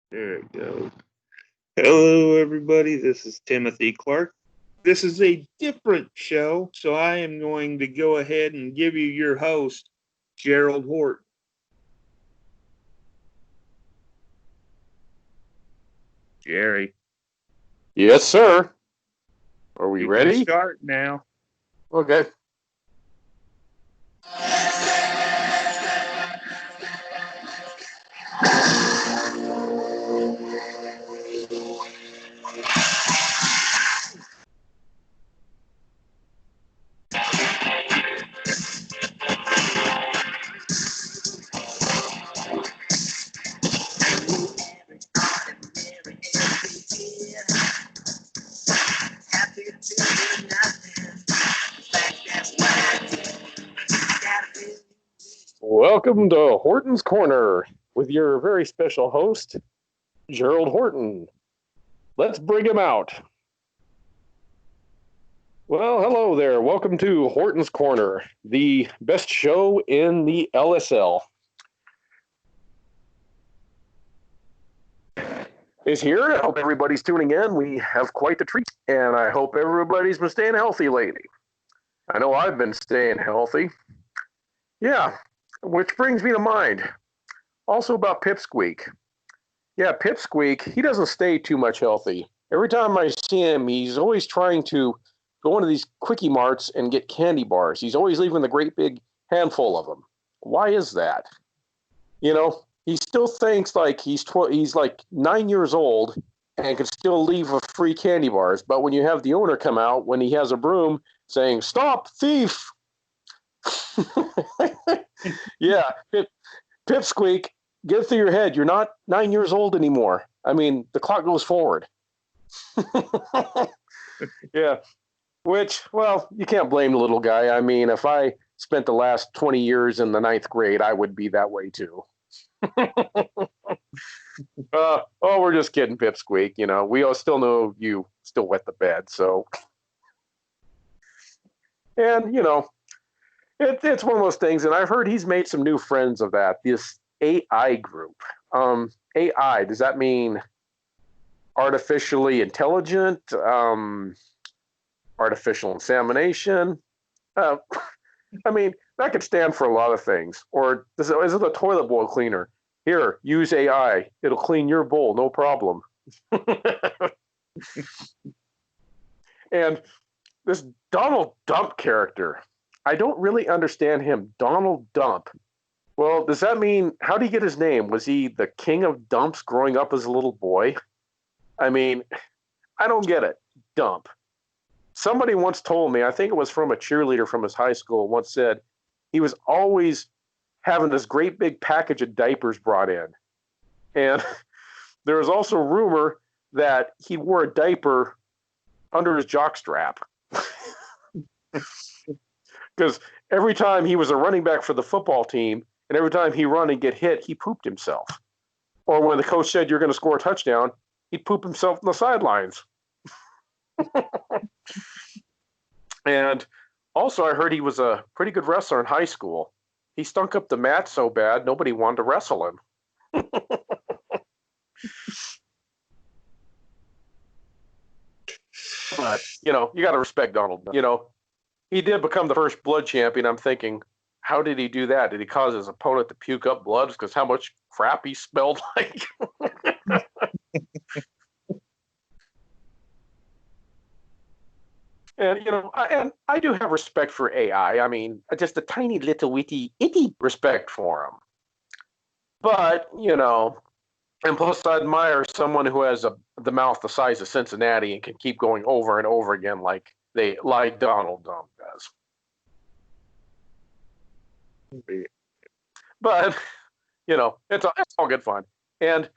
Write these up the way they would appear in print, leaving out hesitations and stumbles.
There it goes. Hello, everybody. This is Timothy Clark. This is a different show, so I am going to go ahead and give you your host, Gerald Horton. Jerry, Yes, sir. Are we you can ready? start now. Okay. Welcome to Horton's Corner with your very special host, Gerald Horton. Let's bring him out. Well, hello there. Welcome to Horton's Corner, the best show in the LSL. Is here. I hope everybody's tuning in. We have quite the treat, and I hope everybody's been staying healthy lately. I know I've been staying healthy. Yeah, which brings me to mind also about Pipsqueak. Yeah, Pipsqueak, he doesn't stay too much healthy. Every time I see him, he's always trying to go into these quickie marts and get candy bars. He's always leaving the great big handful of them. Why is that? You know, he still thinks like he's like 9 years old and can still leave a free candy bars. But when you have the owner come out when he has a broom saying "Stop, thief!" Yeah, Pipsqueak, get it through your head. You're not 9 years old anymore. I mean, the clock goes forward. Yeah, which, well, you can't blame the little guy. I mean, if I spent the last 20 years in the ninth grade, I would be that way too. Oh, we're just kidding, Pipsqueak. You know, we all still know you still wet the bed. So, and, you know, it's one of those things. And I've heard he's made some new friends of that, this AI group. AI, does that mean artificially intelligent, artificial insemination? Uh, I mean, that could stand for a lot of things. Or is it a toilet bowl cleaner? Here, use AI. It'll clean your bowl, no problem. And this Donald Dump character, I don't really understand him. Donald Dump. Well, does that mean, how did he get his name? Was he the king of dumps growing up as a little boy? I mean, I don't get it. Dump. Somebody once told me, I think it was from a cheerleader from his high school, once said he was always having this great big package of diapers brought in. And there was also rumor that he wore a diaper under his jockstrap. Because every time he was a running back for the football team, and every time he run and get hit, he pooped himself. Or when the coach said you're going to score a touchdown, he'd poop himself on the sidelines. And also, I heard he was a pretty good wrestler in high school. He stunk up the mat so bad, nobody wanted to wrestle him. But, you know, you got to respect Donald. You know, he did become the first blood champion. I'm thinking, how did he do that? Did he cause his opponent to puke up blood because how much crap he smelled like? And you know, I do have respect for AI. I mean, just a tiny little witty itty respect for him. But you know, and plus, I admire someone who has the mouth the size of Cincinnati and can keep going over and over again like Donald Trump does. But you know, it's all good fun. And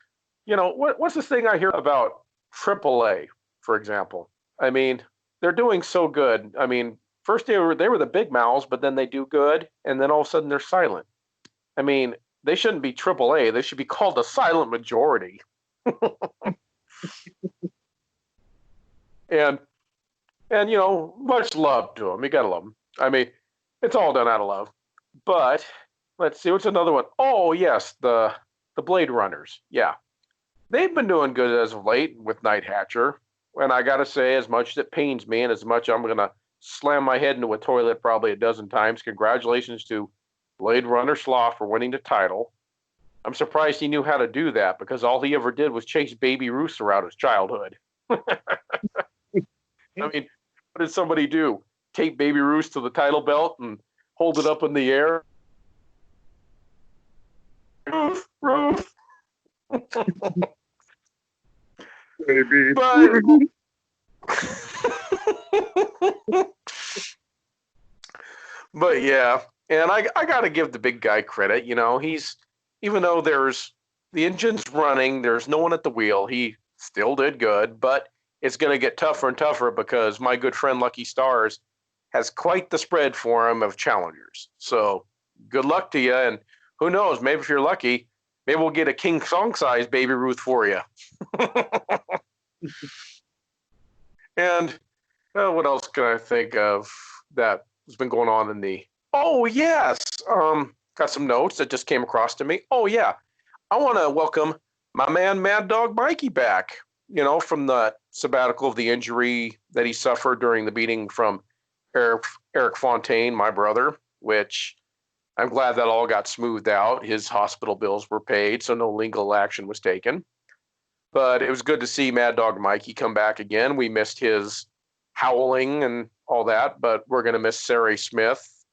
you know, what's this thing I hear about AAA, for example? I mean, they're doing so good. I mean, first they were the big mouths, but then they do good, and then all of a sudden they're silent. I mean, they shouldn't be AAA. They should be called a silent majority. And and you know, much love to them. You gotta love them. I mean, it's all done out of love. But let's see, what's another one? Oh yes, the Blade Runners. Yeah, They've been doing good as of late with Night Hatcher. And I got to say, as much as it pains me and as much I'm going to slam my head into a toilet probably a dozen times, congratulations to Blade Runner Sloth for winning the title. I'm surprised he knew how to do that because all he ever did was chase Baby Ruth throughout his childhood. I mean, what did somebody do? Tape Baby Ruth to the title belt and hold it up in the air? Ruth, Ruth. Baby. But but yeah, and I got to give the big guy credit. You know, he's even though there's the engine's running, there's no one at the wheel. He still did good, but it's going to get tougher and tougher because my good friend Lucky Stars has quite the spread for him of challengers. So good luck to you, and who knows? Maybe if you're lucky, maybe we'll get a King Song size Baby Ruth for you. And what else can I think of that has been going on in the? Oh yes, got some notes that just came across to me. Oh yeah, I want to welcome my man Mad Dog Mikey back. You know, from the sabbatical of the injury that he suffered during the beating from Eric Fontaine, my brother. Which I'm glad that all got smoothed out. His hospital bills were paid, so no legal action was taken. But it was good to see Mad Dog Mikey come back again. We missed his howling and all that, but we're going to miss Sarah Smith,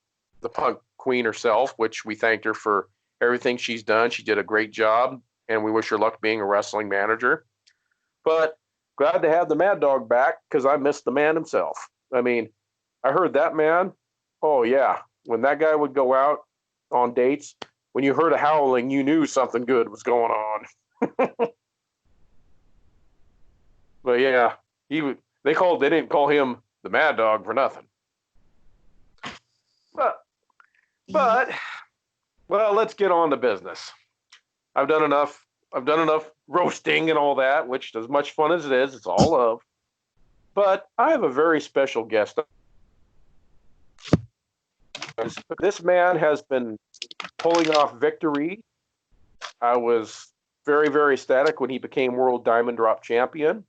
the punk queen herself, which we thanked her for everything she's done. She did a great job, and we wish her luck being a wrestling manager. But glad to have the Mad Dog back because I missed the man himself. I mean, I heard that man. Oh, yeah. When that guy would go out on dates, when you heard a howling, you knew something good was going on. But yeah, they didn't call him the Mad Dog for nothing. But well, let's get on to business. I've done enough roasting and all that, which as much fun as it is, it's all love. But I have a very special guest. This man has been pulling off victory. I was very, very ecstatic when he became World Diamond Drop Champion.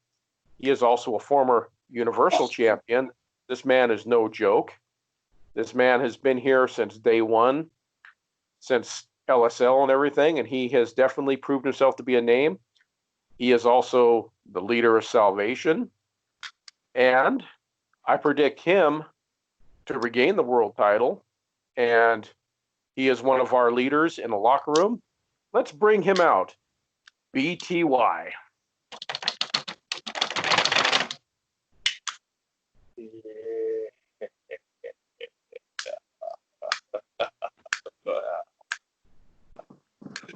He is also a former Universal Champion. This man is no joke. This man has been here since day one, since LSL and everything, and he has definitely proved himself to be a name. He is also the leader of Salvation, and I predict him to regain the world title, and he is one of our leaders in the locker room. Let's bring him out. BTY.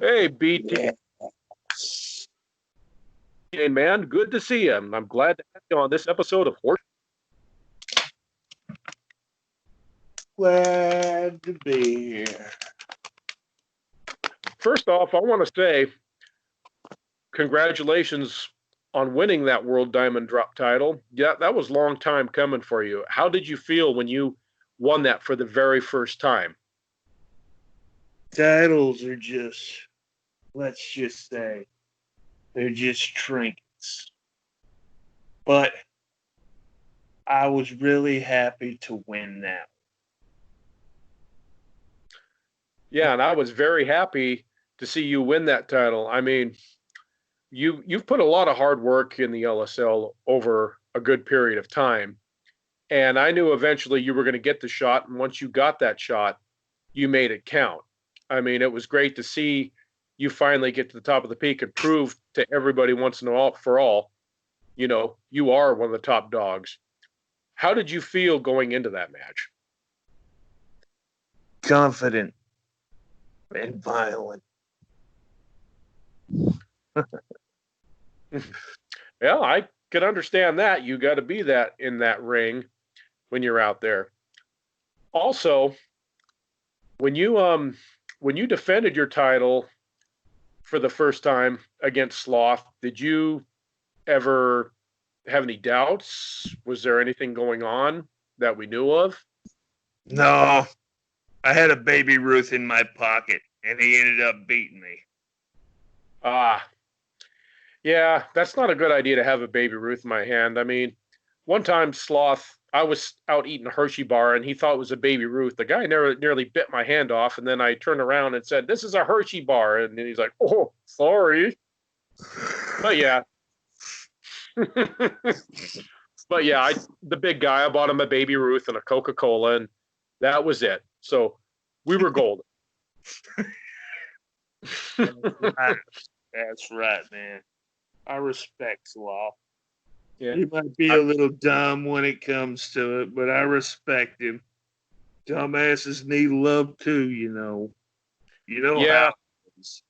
Hey, BT. Hey, man, good to see you. I'm glad to have you on this episode of Horton. Glad to be here. First off, I want to say congratulations on winning that World Diamond Drop title. Yeah, that was a long time coming for you. How did you feel when you won that for the very first time? Titles are just, let's just say, they're just trinkets. But I was really happy to win that. Yeah, and I was very happy to see you win that title. I mean, you've put a lot of hard work in the LSL over a good period of time. And I knew eventually you were going to get the shot. And once you got that shot, you made it count. I mean, it was great to see you finally get to the top of the peak and prove to everybody once and all for all, you know, you are one of the top dogs. How did you feel going into that match? Confident and violent. Yeah, I can understand that. You got to be that in that ring when you're out there. Also, when you defended your title for the first time against Sloth, did you ever have any doubts? Was there anything going on that we knew of? No, I had a Baby Ruth in my pocket, and he ended up beating me. Ah, Yeah, that's not a good idea to have a Baby Ruth in my hand. I mean, one time Sloth, I was out eating a Hershey bar and he thought it was a Baby Ruth. The guy nearly bit my hand off, and then I turned around and said, "This is a Hershey bar," and then he's like, "Oh, sorry." But yeah, but yeah, the big guy, I bought him a Baby Ruth and a Coca-Cola, and that was it. So we were golden. That's right, man. I respect Sloth. Yeah, He might be I, a little dumb when it comes to it, but I respect him. Dumbasses need love too, you know. You know how yeah, it is.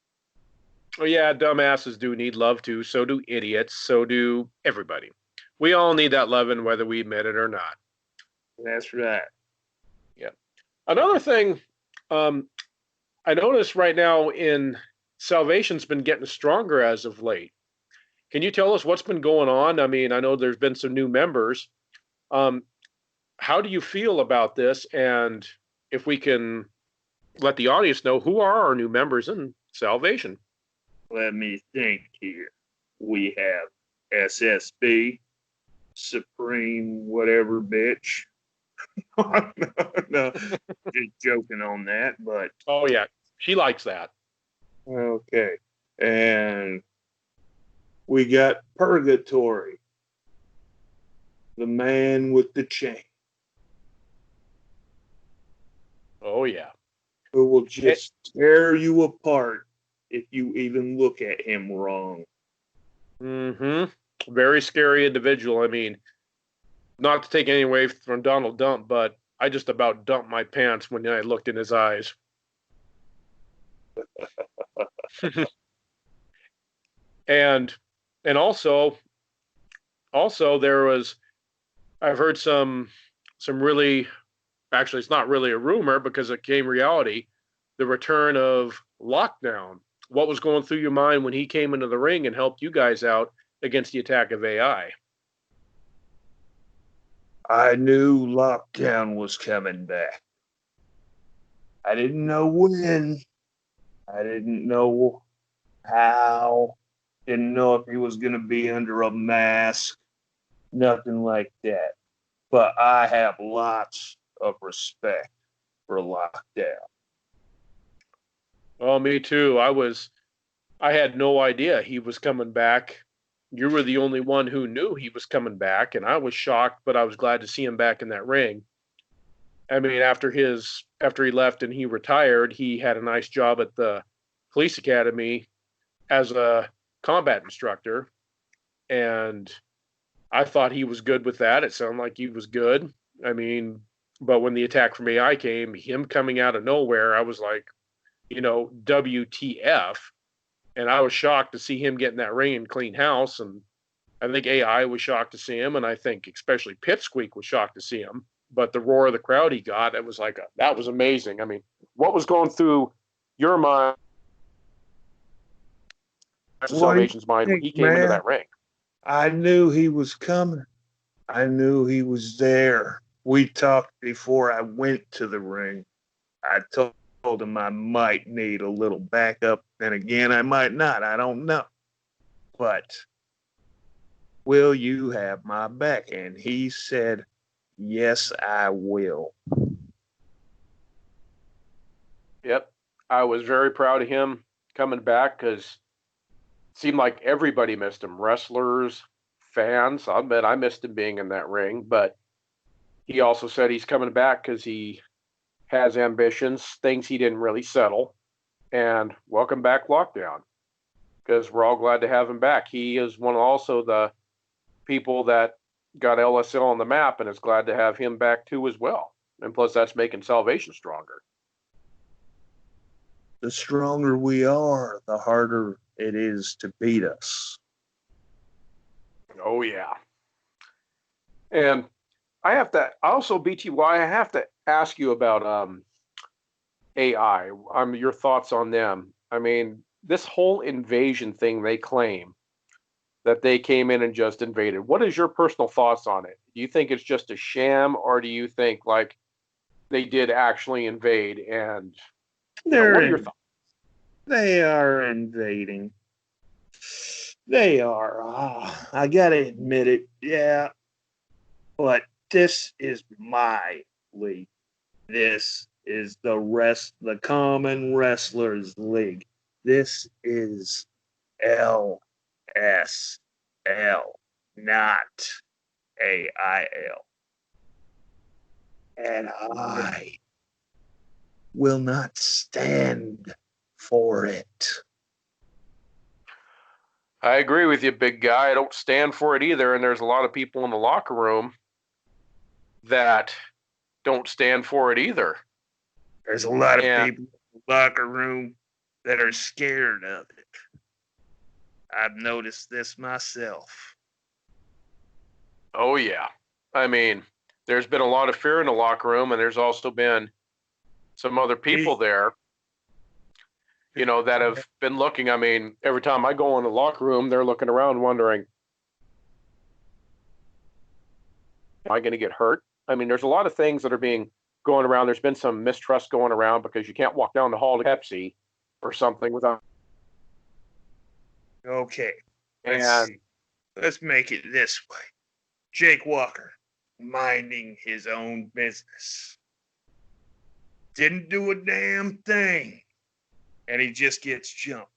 oh yeah, dumbasses do need love too. So do idiots. So do everybody. We all need that loving, whether we admit it or not. That's right. Yeah. Another thing, um, I notice right now in Salvation's been getting stronger as of late. Can you tell us what's been going on? I mean, I know there's been some new members. Um, how do you feel about this? And if we can let the audience know, who are our new members in Salvation? Let me think here. We have SSB, Supreme, whatever bitch. No, no, just joking on that, but Oh yeah, she likes that. okay. And we got Purgatory, the man with the chain, Oh yeah. who will It, just tear you apart if you even look at him wrong. very scary individual. I mean, not to take any away from Donald Dump, but I just about dumped my pants when I looked in his eyes. and and also there was, I've heard some really, actually it's not really a rumor because it came reality, the return of Lockdown. What was going through your mind when he came into the ring and helped you guys out against the attack of AI? I knew lockdown was coming back. I didn't know when. I didn't know how. Didn't know if he was going to be under a mask. Nothing like that. But I have lots of respect for lockdown. Oh, me too. I had no idea he was coming back. You were the only one who knew he was coming back, and I was shocked, but I was glad to see him back in that ring. I mean, after he left and he retired, he had a nice job at the police academy as a combat instructor, and I thought he was good with that. It sounded like he was good. I mean, but when the attack from AI came, him coming out of nowhere, I was like, WTF? And I was shocked to see him get in that ring and clean house. And I think AI was shocked to see him, and I think especially Pipsqueak was shocked to see him. But the roar of the crowd he got, it was like that was amazing. I mean, what was going through your mind, What do you Salvation's mind, when think, he came into man? that ring? I knew he was coming. I knew he was there. We talked before I went to the ring. I told him I might need a little backup, and again, I might not. I don't know. But will you have my back? And he said, yes, I will. Yep, I was very proud of him coming back because it seemed like everybody missed him. Wrestlers, fans. I'll admit I missed him being in that ring, but he also said he's coming back because he has ambitions, things he didn't really settle. And welcome back, Lockdown, because we're all glad to have him back. He is one of also the people that got LSL on the map, and is glad to have him back too as well. And plus, that's making Salvation stronger. The stronger we are, the harder it is to beat us. Oh yeah. And I have to also, BTY, I have to ask you about AI. Your thoughts on them. I mean, this whole invasion thing they claim that they came in and just invaded. What is your personal thoughts on it? Do you think it's just a sham, or do you think like they did actually invade? And what are your thoughts? They are invading. They are. I gotta admit it. Yeah, but this is my league. This is the Common Wrestlers League. This is LSL, not AIL. And I will not stand for it. I agree with you, big guy. I don't stand for it either. And there's a lot of people in the locker room that don't stand for it either. There's a lot of people in the locker room that are scared of it. I've noticed this myself. Oh, yeah. I mean, there's been a lot of fear in the locker room, and there's also been some other people there, that have been looking. I mean, every time I go in the locker room, they're looking around wondering, am I going to get hurt? I mean, there's a lot of things that are going around. There's been some mistrust going around because you can't walk down the hall to Pepsi or something without. Okay. And let's make it this way. Jake Walker, minding his own business. Didn't do a damn thing. And he just gets jumped.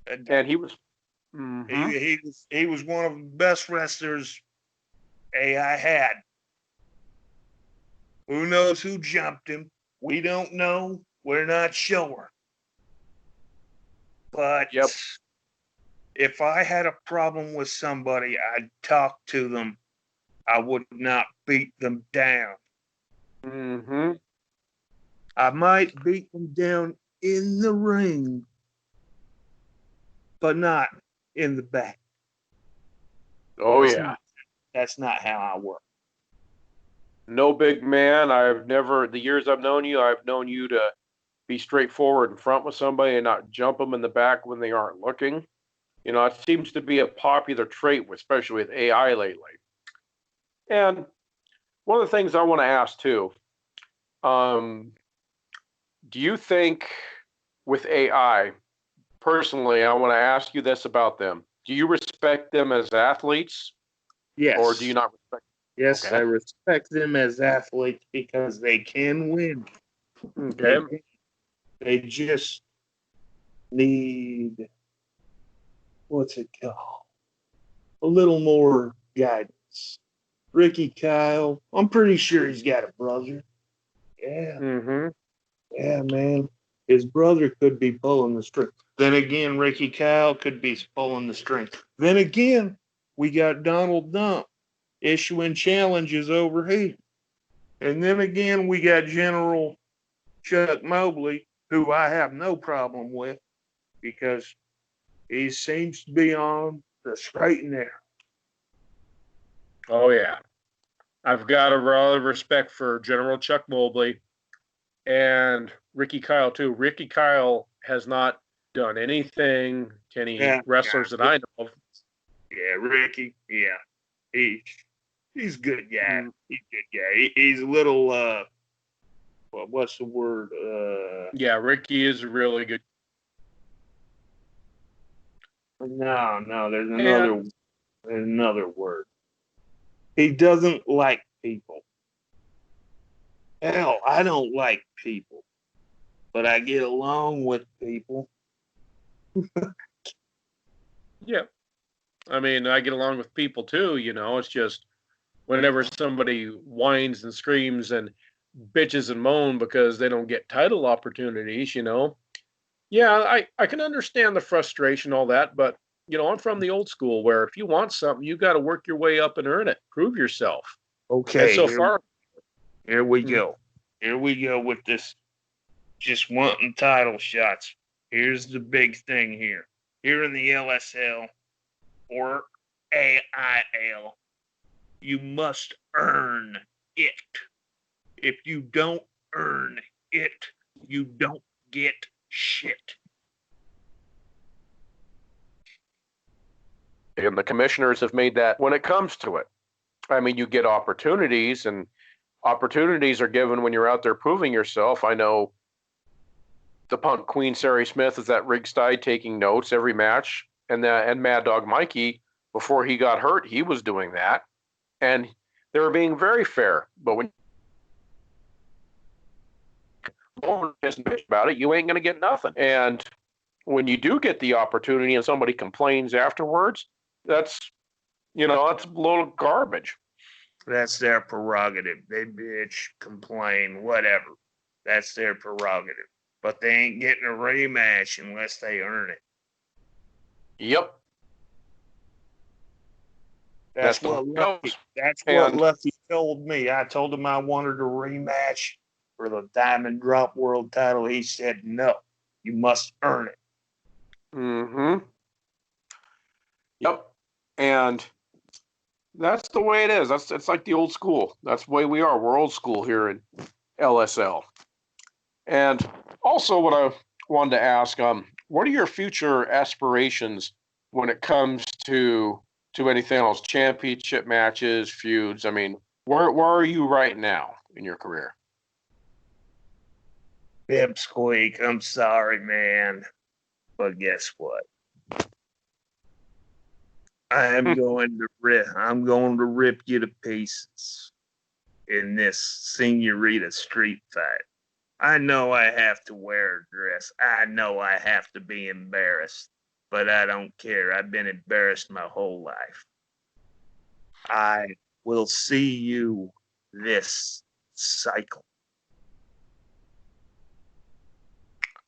And he was he was one of the best wrestlers AI had. Who knows who jumped him? We don't know. We're not sure. But if I had a problem with somebody, I'd talk to them. I would not beat them down. Mm-hmm. I might beat them down in the ring, but not in the back. Oh, yeah. That's not how I work. No, big man. The years I've known you to be straightforward in front with somebody and not jump them in the back when they aren't looking. It seems to be a popular trait, especially with AI lately. And one of the things I want to ask too, do you think with AI, personally, I want to ask you this about them. Do you respect them as athletes? Yes. Or do you not respect them? Yes, okay. I respect them as athletes because they can win. Okay. They just need, what's it called? A little more guidance. Ricky Kyle, I'm pretty sure he's got a brother. Yeah. Mm-hmm. Yeah, man. His brother could be pulling the string. Then again, Ricky Kyle could be pulling the string. Then again, we got Donald Dump issuing challenges over here. And then again, we got General Chuck Mobley, who I have no problem with because he seems to be on the straight and narrow. Oh, yeah. I've got a lot of respect for General Chuck Mobley and Ricky Kyle, too. Ricky Kyle has not done anything to any wrestlers that I know of. Yeah, Ricky, yeah. He's a good guy. He's a good guy. He's a little, what's the word? Yeah, Ricky is really good. No, there's another word. He doesn't like people. Hell, I don't like people, but I get along with people. Yeah. I mean, I get along with people too, it's just whenever somebody whines and screams and bitches and moan because they don't get title opportunities, Yeah, I can understand the frustration, all that, but I'm from the old school where if you want something, you got to work your way up and earn it, prove yourself. Okay. And so far, here we go. Here we go with this just wanting title shots. Here's the big thing here. Here in the LSL or AIL, you must earn it. If you don't earn it, you don't get shit. And the commissioners have made that when it comes to it. I mean, you get opportunities, and opportunities are given when you're out there proving yourself. I know the punk queen Sari Smith is at ringside taking notes every match, and Mad Dog Mikey, before he got hurt, he was doing that, and they were being very fair. But when no one is bitch about it, you ain't gonna get nothing. And when you do get the opportunity and somebody complains afterwards, that's that's a load of garbage. That's their prerogative. They bitch, complain, whatever. That's their prerogative. But they ain't getting a rematch unless they earn it. Yep. That's what Lucky told me. I told him I wanted a rematch for the Diamond Drop World title. He said, no, you must earn it. Mm-hmm. Yep. And that's the way it is. It's like the old school. That's the way we are. We're old school here in LSL. And also what I wanted to ask, what are your future aspirations when it comes to anything else? Championship matches, feuds? I mean, where are you right now in your career? Pipsqueak, I'm sorry, man. But guess what? I'm going to rip you to pieces in this Senorita street fight. I know I have to wear a dress. I know I have to be embarrassed, but I don't care. I've been embarrassed my whole life. I will see you this cycle.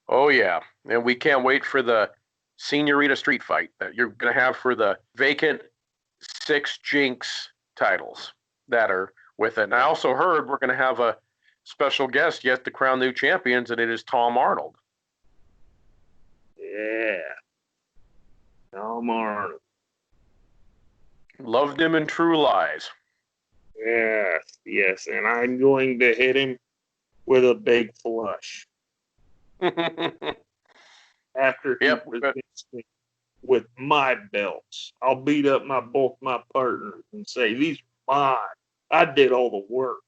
Oh, yeah. And we can't wait for the Senorita street fight that you're going to have for the vacant 6 Jinx titles that are with it. And I also heard we're going to have a special guest yet to crown new champions, and it is Tom Arnold. Yeah. Tom Arnold. Loved him in True Lies. Yes. And I'm going to hit him with a big flush. After he presents me with my belts, I'll beat up both my partners and say, these are mine. I did all the work.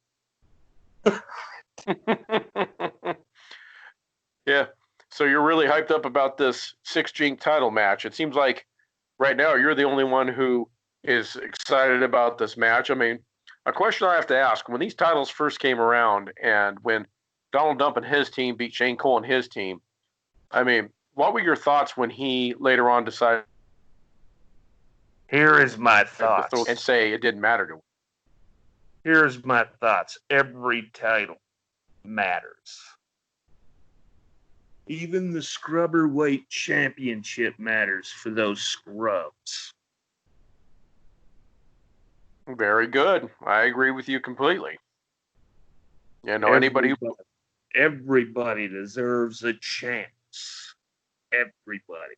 Yeah. So you're really hyped up about this 6 Jinx title match. It seems like right now you're the only one who is excited about this match. I mean, a question I have to ask, when these titles first came around and when Donald Dump and his team beat Shane Cole and his team, I mean, what were your thoughts when he later on decided? Here is my thoughts. And say it didn't matter to him. Here's my thoughts. Every title matters. Even the scrubber weight championship matters for those scrubs. Very good. I agree with you completely. You know, everybody deserves a chance. Everybody.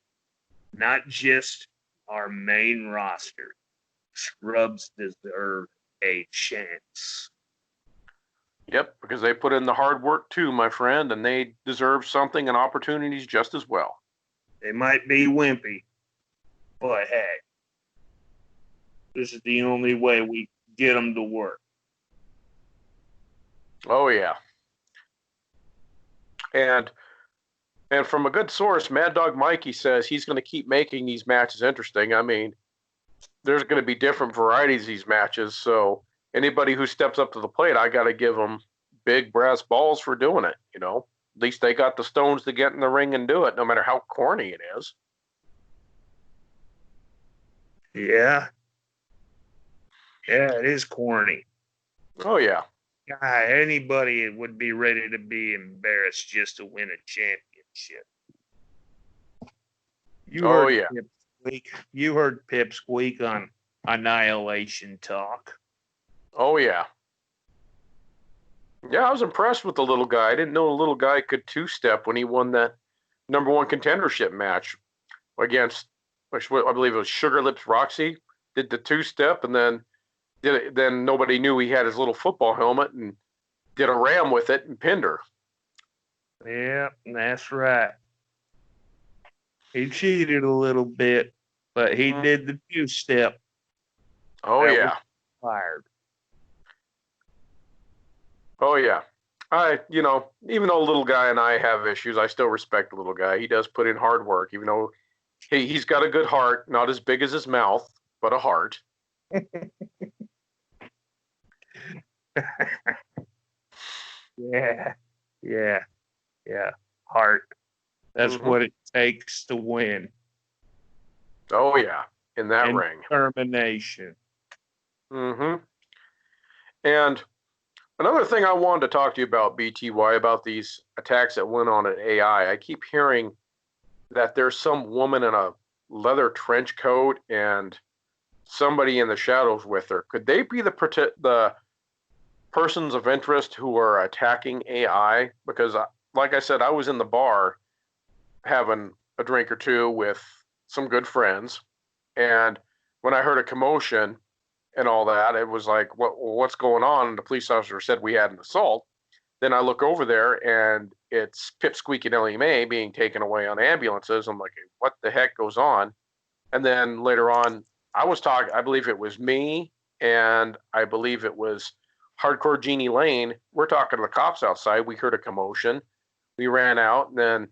Not just our main roster. Scrubs deserve a chance. Yep, because they put in the hard work too, my friend, and they deserve something and opportunities just as well. They might be wimpy, but hey, this is the only way we get them to work. Oh, yeah. And from a good source, Mad Dog Mikey says he's going to keep making these matches interesting. I mean, there's going to be different varieties of these matches, so anybody who steps up to the plate, I got to give them big brass balls for doing it, you know. At least they got the stones to get in the ring and do it, no matter how corny it is. Yeah. Yeah, it is corny. Oh, yeah. God, anybody would be ready to be embarrassed just to win a championship. You heard Pipsqueak on Annihilation Talk. Oh, yeah. Yeah, I was impressed with the little guy. I didn't know the little guy could two-step when he won that number 1 contendership match against, I believe it was Sugar Lips Roxy. Did the two-step and then then nobody knew he had his little football helmet and did a ram with it and pinned her. Yeah, that's right. He cheated a little bit, but he did the two-step. Oh, yeah. Fired. Oh, yeah. Even though little guy and I have issues, I still respect the little guy. He does put in hard work, even though he's got a good heart, not as big as his mouth, but a heart. Yeah, yeah, yeah. Heart. That's Mm-hmm. what it takes to win. Oh yeah, in that And ring. determination. Mm-hmm. And another thing I wanted to talk to you about, BTY, about these attacks that went on at AI. I keep hearing that there's some woman in a leather trench coat and somebody in the shadows with her. Could they be the persons of interest who are attacking AI? Because, like I said, I was in the bar having a drink or two with some good friends, and when I heard a commotion and all that, it was like, what's going on? And the police officer said we had an assault. Then I look over there and it's Pipsqueak and Ellie Mae being taken away on ambulances. I'm like, what the heck goes on? And then later on, I believe it was me and I believe it was Hardcore Jeannie Lane. We're talking to the cops outside. We heard a commotion. We ran out. And then,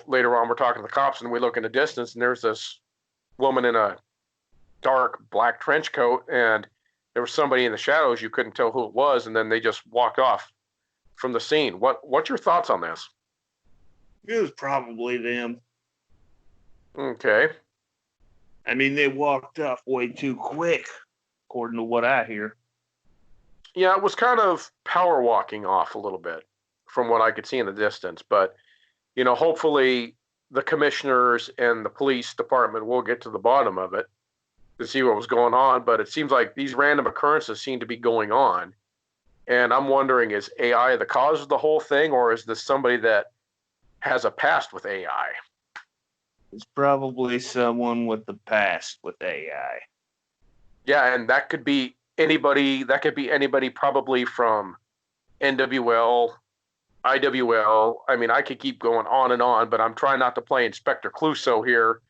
later on, we're talking to the cops and we look in the distance and there's this woman in a dark black trench coat. And there was somebody in the shadows. You couldn't tell who it was. And then they just walked off from the scene. What's your thoughts on this? It was probably them. Okay. I mean, they walked off way too quick, according to what I hear. Yeah, it was kind of power walking off a little bit from what I could see in the distance. But, hopefully the commissioners and the police department will get to the bottom of it to see what was going on. But it seems like these random occurrences seem to be going on. And I'm wondering, is AI the cause of the whole thing, or is this somebody that has a past with AI? It's probably someone with the past with AI. Yeah, and that could be anybody. That could be anybody, probably from NWL, IWL. I mean, I could keep going on, but I'm trying not to play Inspector Clouseau here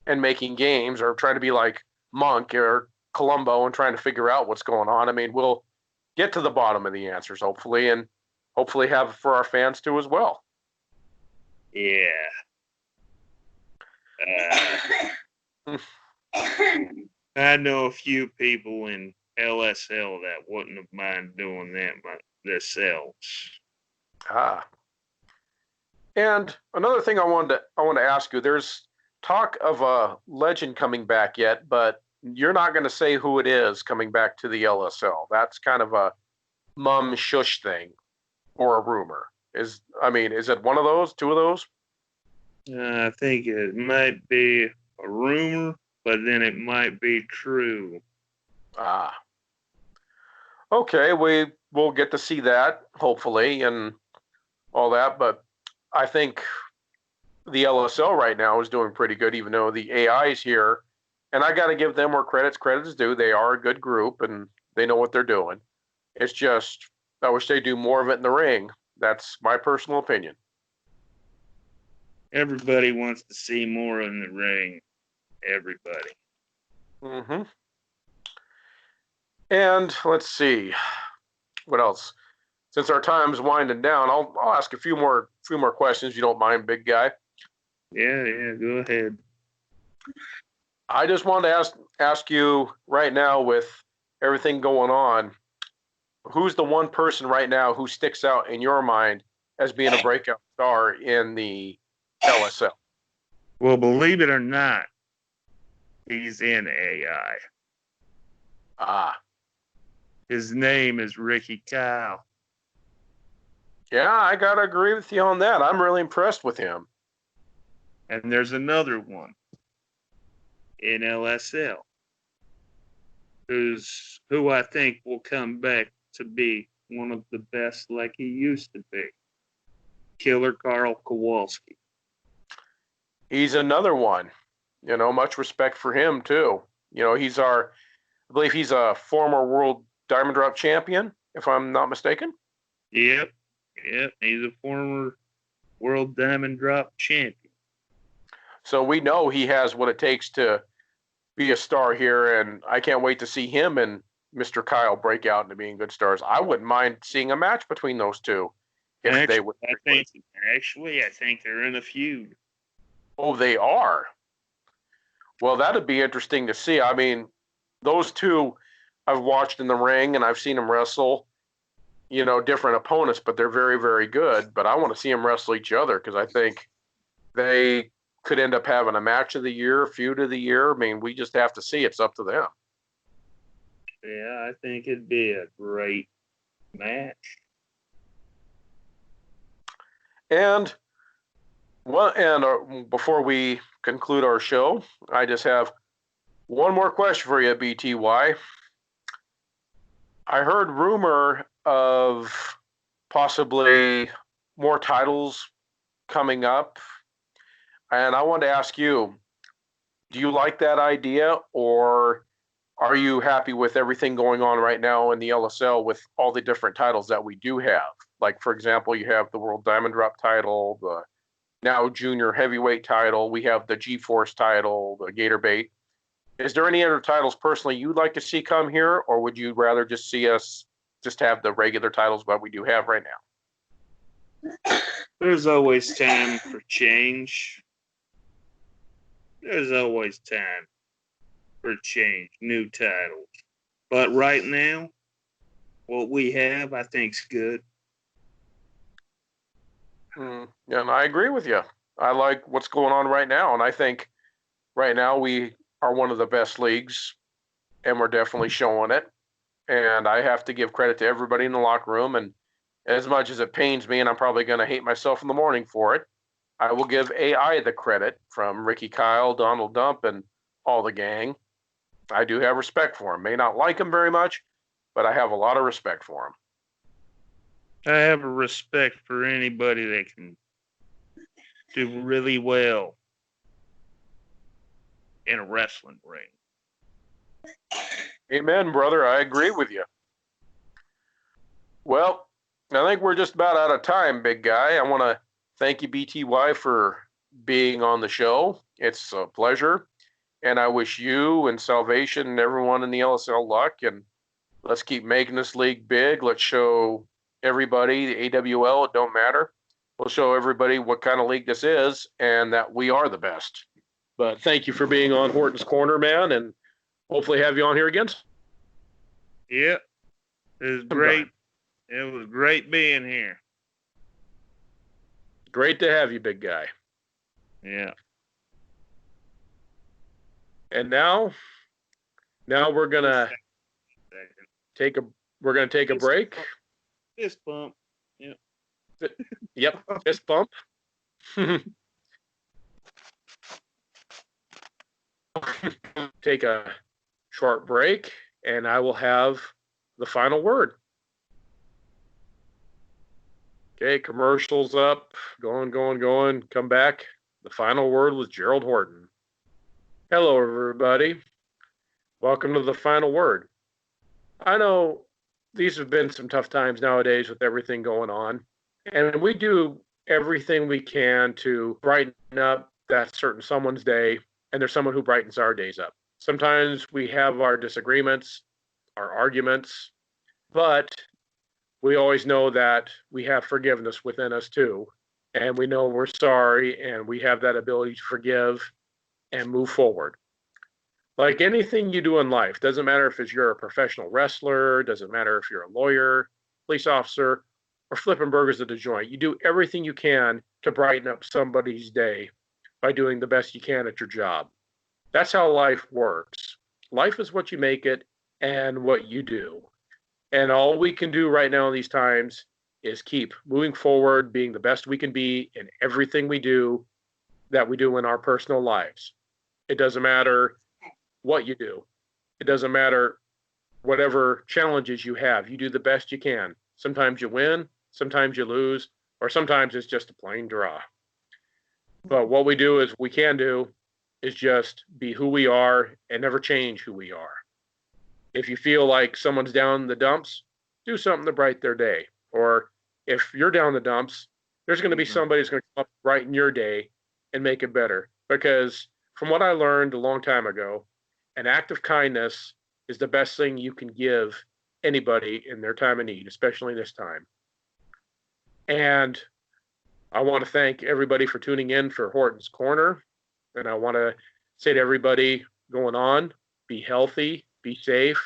and making games, or trying to be like Monk or Columbo and trying to figure out what's going on. I mean, we'll get to the bottom of the answers, hopefully, and hopefully have it for our fans too as well. Yeah. I know a few people in LSL that wouldn't have mind doing that themselves. Ah. And another thing I wanted to ask you, there's talk of a legend coming back yet, but you're not going to say who it is coming back to the LSL. That's kind of a mum shush thing or a rumor. Is it one of those, two of those? I think it might be a rumor, but then it might be true. Ah. Okay, we'll get to see that, hopefully, and all that, but I think the LSL right now is doing pretty good, even though the AI is here. And I got to give them where credit's due. They are a good group and they know what they're doing. It's just, I wish they do more of it in the ring. That's my personal opinion. Everybody wants to see more in the ring. Everybody. Mm-hmm. And let's see, what else? Since our time's winding down, I'll ask a few more questions, if you don't mind, big guy. Yeah, go ahead. I just wanted to ask you right now, with everything going on, who's the one person right now who sticks out in your mind as being a breakout star in the LSL? Well, believe it or not, he's in AI. Ah. His name is Ricky Kyle. Yeah, I got to agree with you on that. I'm really impressed with him. And there's another one in LSL who I think will come back to be one of the best like he used to be. Killer Carl Kowalski. He's another one. Much respect for him too. I believe he's a former world Diamond Drop champion, if I'm not mistaken. Yep. He's a former world Diamond Drop champion. So we know he has what it takes to be a star here, and I can't wait to see him in Mr. Kyle break out into being good stars. I wouldn't mind seeing a match between those two if they would. I think they're in a feud. Oh, they are. Well, that'd be interesting to see. I mean, those two I've watched in the ring and I've seen them wrestle, different opponents, but they're very, very good. But I want to see them wrestle each other because I think they could end up having a match of the year, feud of the year. I mean, we just have to see. It's up to them. Yeah, I think it'd be a great match. And before we conclude our show, I just have one more question for you, BTY. I heard rumor of possibly more titles coming up, and I wanted to ask you, do you like that idea, or are you happy with everything going on right now in the LSL with all the different titles that we do have? Like, for example, you have the World Diamond Drop title, the now junior heavyweight title. We have the G-Force title, the Gator Bait. Is there any other titles personally you'd like to see come here, or would you rather just see us just have the regular titles that we do have right now? There's always time for change. There's always time for change, new titles. But right now, what we have, I think, is good. And I agree with you. I like what's going on right now, and I think right now we are one of the best leagues, and we're definitely showing it. And I have to give credit to everybody in the locker room. And as much as it pains me, and I'm probably going to hate myself in the morning for it, I will give AI the credit from Ricky Kyle, Donald Dump, and all the gang. I do have respect for him. May not like him very much, but I have a lot of respect for him. I have a respect for anybody that can do really well in a wrestling ring. Amen, brother. I agree with you. Well, I think we're just about out of time, big guy. I want to thank you, BTY, for being on the show. It's a pleasure. And I wish you and Salvation and everyone in the LSL luck. And let's keep making this league big. Let's show everybody, the AWL, it don't matter. We'll show everybody what kind of league this is and that we are the best. But thank you for being on Horton's Corner, man, and hopefully have you on here again. Yep. It was great. It was great being here. Great to have you, big guy. Yeah. And now we're gonna take a break. Fist bump. Yep. Yep. Fist bump. Take a short break, and I will have the final word. Okay, commercials up, going. Come back. The final word with Gerald Horton. Hello, everybody. Welcome to the final word. I know these have been some tough times nowadays with everything going on, and we do everything we can to brighten up that certain someone's day, and there's someone who brightens our days up. Sometimes we have our disagreements, our arguments, but we always know that we have forgiveness within us too, and we know we're sorry, and we have that ability to forgive and move forward. Like anything you do in life, doesn't matter if you're a professional wrestler, doesn't matter if you're a lawyer, police officer, or flipping burgers at the joint. You do everything you can to brighten up somebody's day by doing the best you can at your job. That's how life works. Life is what you make it and what you do. And all we can do right now in these times is keep moving forward, being the best we can be in everything we do that we do in our personal lives. It doesn't matter what you do. It doesn't matter whatever challenges you have. You do the best you can. Sometimes you win, sometimes you lose, or sometimes it's just a plain draw. But what we can do is just be who we are and never change who we are. If you feel like someone's down in the dumps, do something to brighten their day. Or if you're down in the dumps, there's going to be somebody who's going to come up, brighten your day, and make it better. Because from what I learned a long time ago, an act of kindness is the best thing you can give anybody in their time of need, especially this time. And I want to thank everybody for tuning in for Horton's Corner. And I want to say to everybody going on, be healthy, be safe,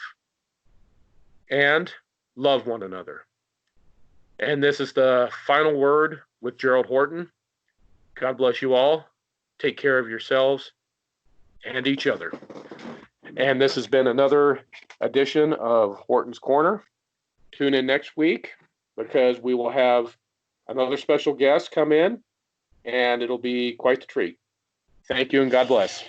and love one another. And this is the final word with Gerald Horton. God bless you all. Take care of yourselves and each other. And this has been another edition of Horton's Corner. Tune in next week because we will have another special guest come in, and it'll be quite the treat. Thank you, and God bless.